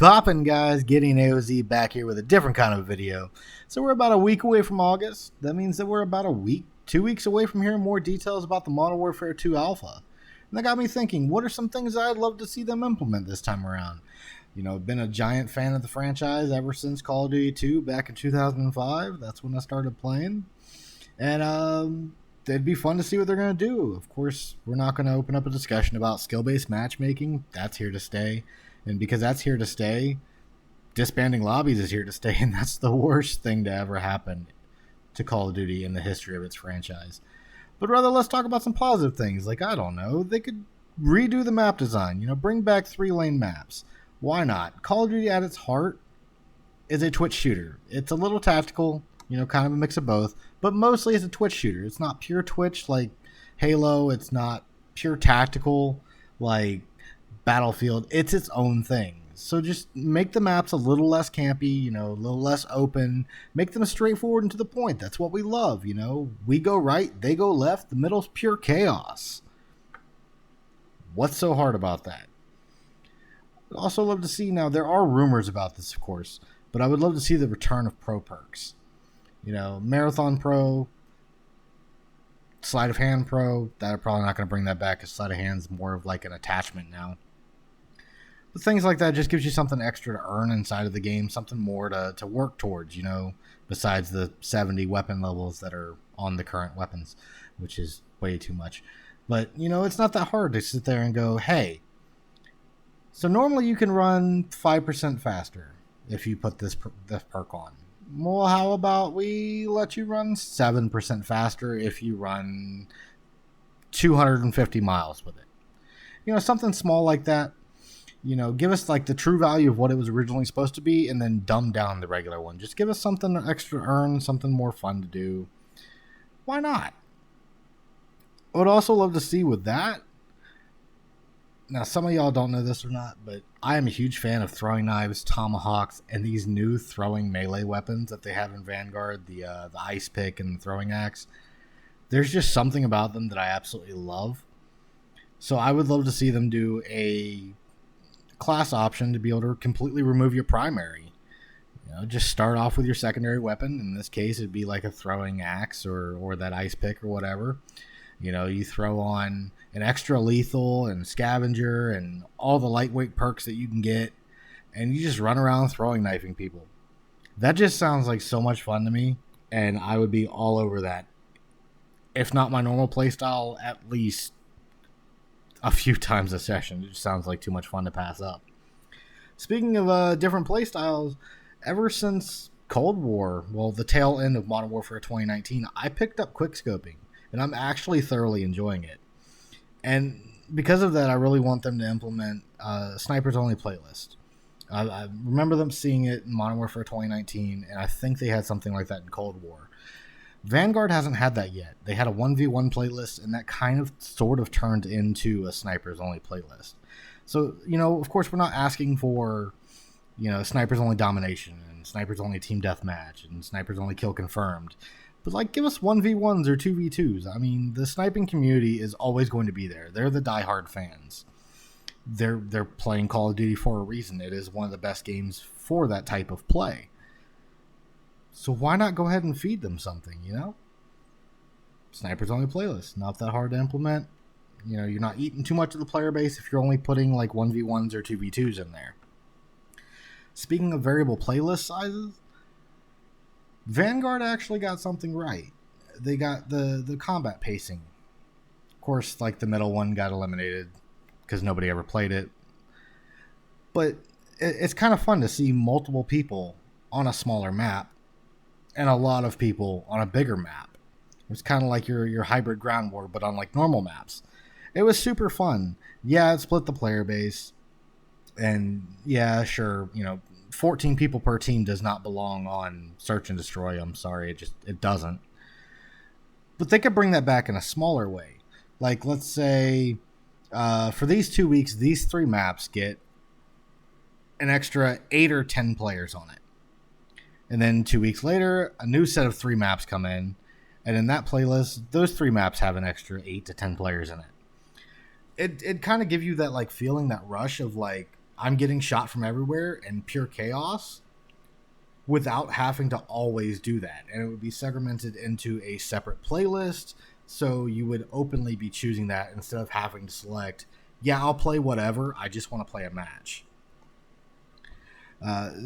poppin', guys? Getting AOZ back here with a different kind of video. So we're about a week away from August. That means that we're about 2 weeks away from hearing more details about the Modern Warfare 2 alpha. And that got me thinking, what are some things I'd love to see them implement this time around? You know, been a giant fan of the franchise ever since Call of Duty 2 back in 2005. That's when I started playing. And it'd be fun to see what they're going to do. Of course, we're not going to open up a discussion about skill-based matchmaking. That's here to stay. And because that's here to stay, disbanding lobbies is here to stay, and that's the worst thing to ever happen to Call of Duty in the history of its franchise. But rather, let's talk about some positive things. Like, I don't know, they could redo the map design, bring back 3-lane maps. Why not? Call of Duty at its heart is a twitch shooter. It's a little tactical, kind of a mix of both, but mostly it's a twitch shooter. It's not pure twitch like Halo. It's not pure tactical like Battlefield. It's its own thing. So just make the maps a little less campy, a little less open. Make them straightforward and to the point. That's what we love, We go right, they go left. The middle's pure chaos. What's so hard about that? I'd also love to see, now there are rumors about this, of course, but I would love to see the return of pro perks. Marathon Pro, Sleight of Hand Pro. They're probably not going to bring that back because Sleight of Hand's more of like an attachment now. But things like that just gives you something extra to earn inside of the game, something more to work towards, besides the 70 weapon levels that are on the current weapons, which is way too much. But, it's not that hard to sit there and go, hey, so normally you can run 5% faster if you put this perk on. Well, how about we let you run 7% faster if you run 250 miles with it? Something small like that. Give us like the true value of what it was originally supposed to be and then dumb down the regular one. Just give us something extra to earn, something more fun to do. Why not? I would also love to see with that. Now, some of y'all don't know this or not, but I am a huge fan of throwing knives, tomahawks, and these new throwing melee weapons that they have in Vanguard, the ice pick and the throwing axe. There's just something about them that I absolutely love. So I would love to see them do a class option to be able to completely remove your primary. Just start off with your secondary weapon. In this case, it'd be like a throwing axe or that ice pick or whatever. You throw on an extra lethal and scavenger and all the lightweight perks that you can get, and you just run around throwing knifing people. That just sounds like so much fun to me, and I would be all over that. If not my normal playstyle, at least a few times a session. It just sounds like too much fun to pass up. Speaking of different playstyles, ever since Cold War, well, the tail end of Modern Warfare 2019, I picked up quickscoping, and I'm actually thoroughly enjoying it. And because of that, I really want them to implement Snipers Only playlist. I remember them seeing it in Modern Warfare 2019, and I think they had something like that in Cold War. Vanguard hasn't had that yet. They had a 1v1 playlist, and that kind of sort of turned into a Snipers Only playlist. So, of course, we're not asking for, Snipers Only Domination and Snipers Only Team Deathmatch and Snipers Only Kill Confirmed. But, give us 1v1s or 2v2s. I mean, the sniping community is always going to be there. They're the diehard fans. They're playing Call of Duty for a reason. It is one of the best games for that type of play. So why not go ahead and feed them something, Snipers Only playlist. Not that hard to implement. You're not eating too much of the player base if you're only putting, 1v1s or 2v2s in there. Speaking of variable playlist sizes, Vanguard actually got something right. They got the combat pacing. Of course, the middle one got eliminated because nobody ever played it. But it's kind of fun to see multiple people on a smaller map and a lot of people on a bigger map. It's kind of like your hybrid ground war, but on normal maps. It was super fun. Yeah, it split the player base. And yeah, sure, 14 people per team does not belong on Search and Destroy. I'm sorry, it doesn't. But they could bring that back in a smaller way. Let's say for these 2 weeks, these 3 maps get an extra 8 or 10 players on it. And then 2 weeks later, a new set of 3 maps come in. And in that playlist, those 3 maps have an extra 8 to 10 players in it. It kind of give you that feeling, that rush of I'm getting shot from everywhere and pure chaos without having to always do that. And it would be segmented into a separate playlist, so you would openly be choosing that instead of having to select, yeah, I'll play whatever, I just want to play a match.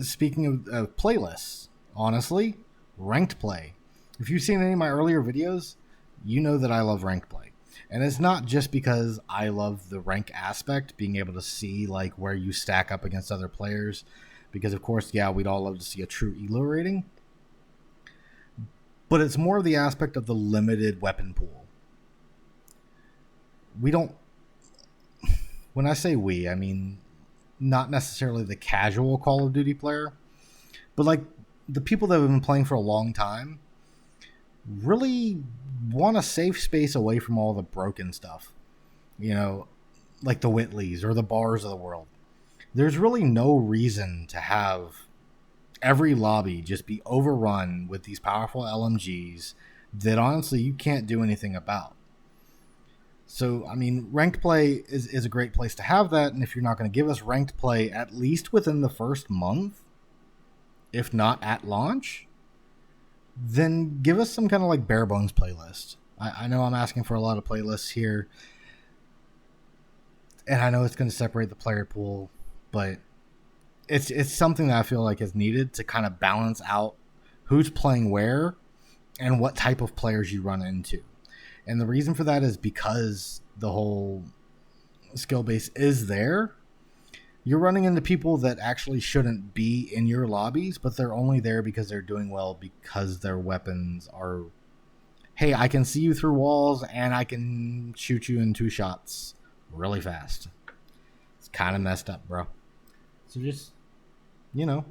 Speaking of playlists, honestly, ranked play. If you've seen any of my earlier videos, you know that I love ranked play. And it's not just because I love the rank aspect, being able to see like where you stack up against other players, because of course, yeah, we'd all love to see a true elo rating, but it's more of the aspect of the limited weapon pool. We don't, when I say we, I mean not necessarily the casual Call of Duty player, but like the people that have been playing for a long time really want a safe space away from all the broken stuff, you know, like the Whitleys or the bars of the world. There's really no reason to have every lobby just be overrun with these powerful LMGs that honestly you can't do anything about. So, I mean, ranked play is a great place to have that, and if you're not going to give us ranked play at least within the first month, if not at launch, then give us some kind of like bare bones playlist. I know I'm asking for a lot of playlists here, and I know it's going to separate the player pool, but it's something that I feel like is needed to kind of balance out who's playing where and what type of players you run into. And the reason for that is because the whole skill base is there. You're running into people that actually shouldn't be in your lobbies, but they're only there because they're doing well because their weapons are, hey, I can see you through walls and I can shoot you in 2 shots really fast. It's kind of messed up, bro. So just,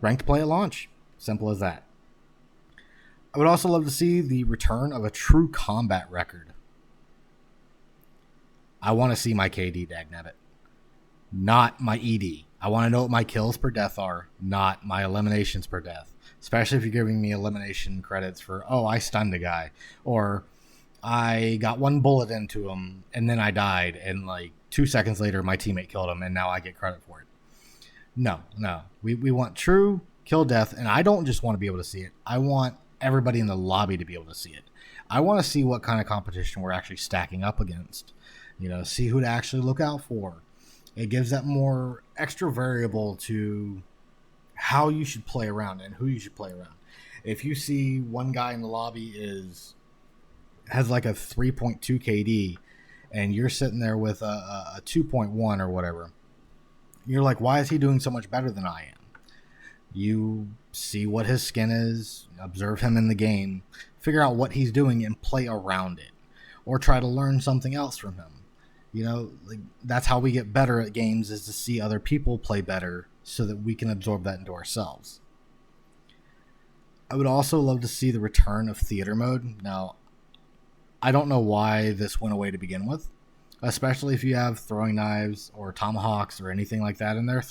ranked play at launch. Simple as that. I would also love to see the return of a true combat record. I want to see my KD, dagnabbit. Not my ED. I want to know what my kills per death are, not my eliminations per death. Especially if you're giving me elimination credits for, I stunned a guy. Or I got 1 bullet into him and then I died. And like 2 seconds later, my teammate killed him and now I get credit for it. No. We want true kill death. And I don't just want to be able to see it. I want everybody in the lobby to be able to see it. I want to see what kind of competition we're actually stacking up against. See who to actually look out for. It gives that more extra variable to how you should play around and who you should play around. If you see one guy in the lobby has like a 3.2 KD and you're sitting there with a 2.1 or whatever, you're like, why is he doing so much better than I am? You see what his skin is, observe him in the game, figure out what he's doing and play around it, or try to learn something else from him. That's how we get better at games, is to see other people play better so that we can absorb that into ourselves. I would also love to see the return of theater mode. Now, I don't know why this went away to begin with, especially if you have throwing knives or tomahawks or anything like that in there.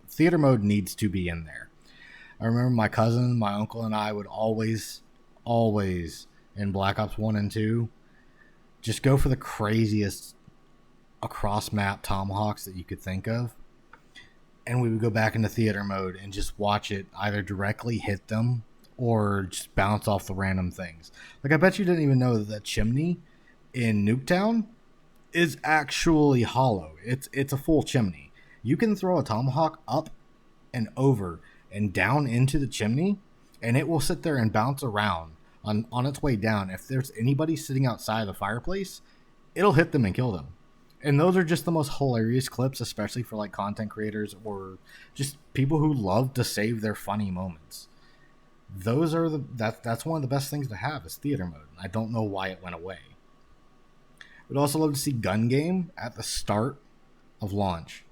Theater mode needs to be in there. I remember my cousin, my uncle, and I would always in Black Ops 1 and 2 just go for the craziest across map tomahawks that you could think of, and we would go back into theater mode and just watch it either directly hit them or just bounce off the random things. Like, I bet you didn't even know that chimney in Nuketown is actually hollow. It's a full chimney. You can throw a tomahawk up and over and down into the chimney, and it will sit there and bounce around on its way down. If there's anybody sitting outside the fireplace, it'll hit them and kill them. And those are just the most hilarious clips, especially for like content creators or just people who love to save their funny moments. That's one of the best things to have, is theater mode. I don't know why it went away. We'd also love to see gun game at the start of launch.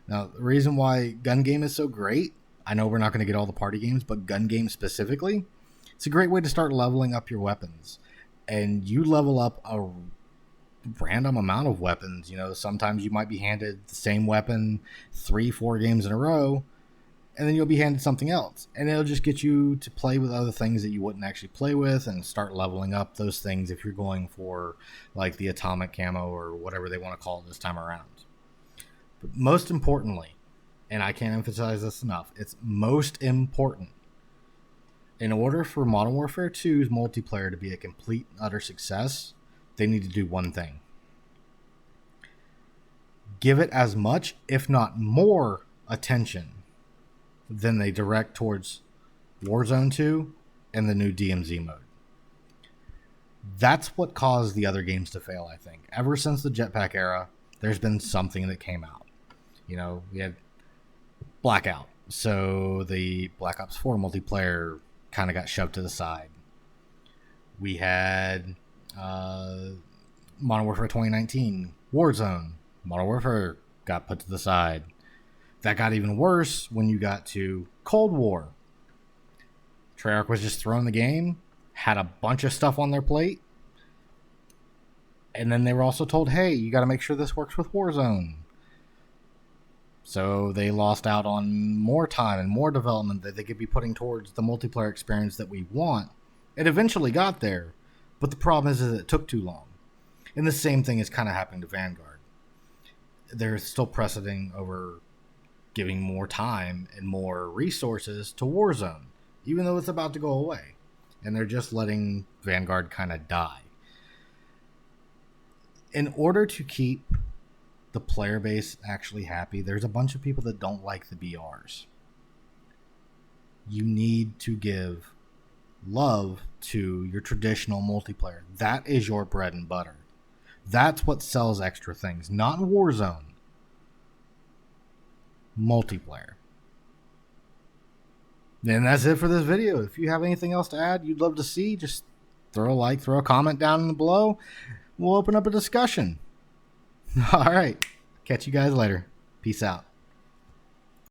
Now, the reason why gun game is so great, I know we're not going to get all the party games, but gun game specifically, it's a great way to start leveling up your weapons. And you level up a random amount of weapons. Sometimes you might be handed the same weapon 3-4 games in a row, and then you'll be handed something else, and it'll just get you to play with other things that you wouldn't actually play with and start leveling up those things if you're going for like the atomic camo or whatever they want to call it this time around. But most importantly, and I can't emphasize this enough, it's most important. In order for Modern Warfare 2's multiplayer to be a complete and utter success, they need to do one thing. Give it as much, if not more, attention than they direct towards Warzone 2 and the new DMZ mode. That's what caused the other games to fail, I think. Ever since the Jetpack era, there's been something that came out. You know, we had Blackout. So the Black Ops 4 multiplayer kind of got shoved to the side. We had Modern Warfare 2019, Warzone. Modern Warfare got put to the side. That got even worse when you got to Cold War. Treyarch was just throwing the game, had a bunch of stuff on their plate, and then they were also told, hey, you got to make sure this works with Warzone. So they lost out on more time and more development that they could be putting towards the multiplayer experience that we want. It eventually got there, but the problem is that it took too long. And the same thing is kind of happening to Vanguard. They're still preceding over giving more time and more resources to Warzone, even though it's about to go away. And they're just letting Vanguard kind of die. In order to keep the player base actually happy, there's a bunch of people that don't like the BRs. You need to give love to your traditional multiplayer. That is your bread and butter. That's what sells extra things, not Warzone. Multiplayer. And that's it for this video. If you have anything else to add you'd love to see, just throw a like, throw a comment down below. We'll open up a discussion. All right. Catch you guys later. Peace out.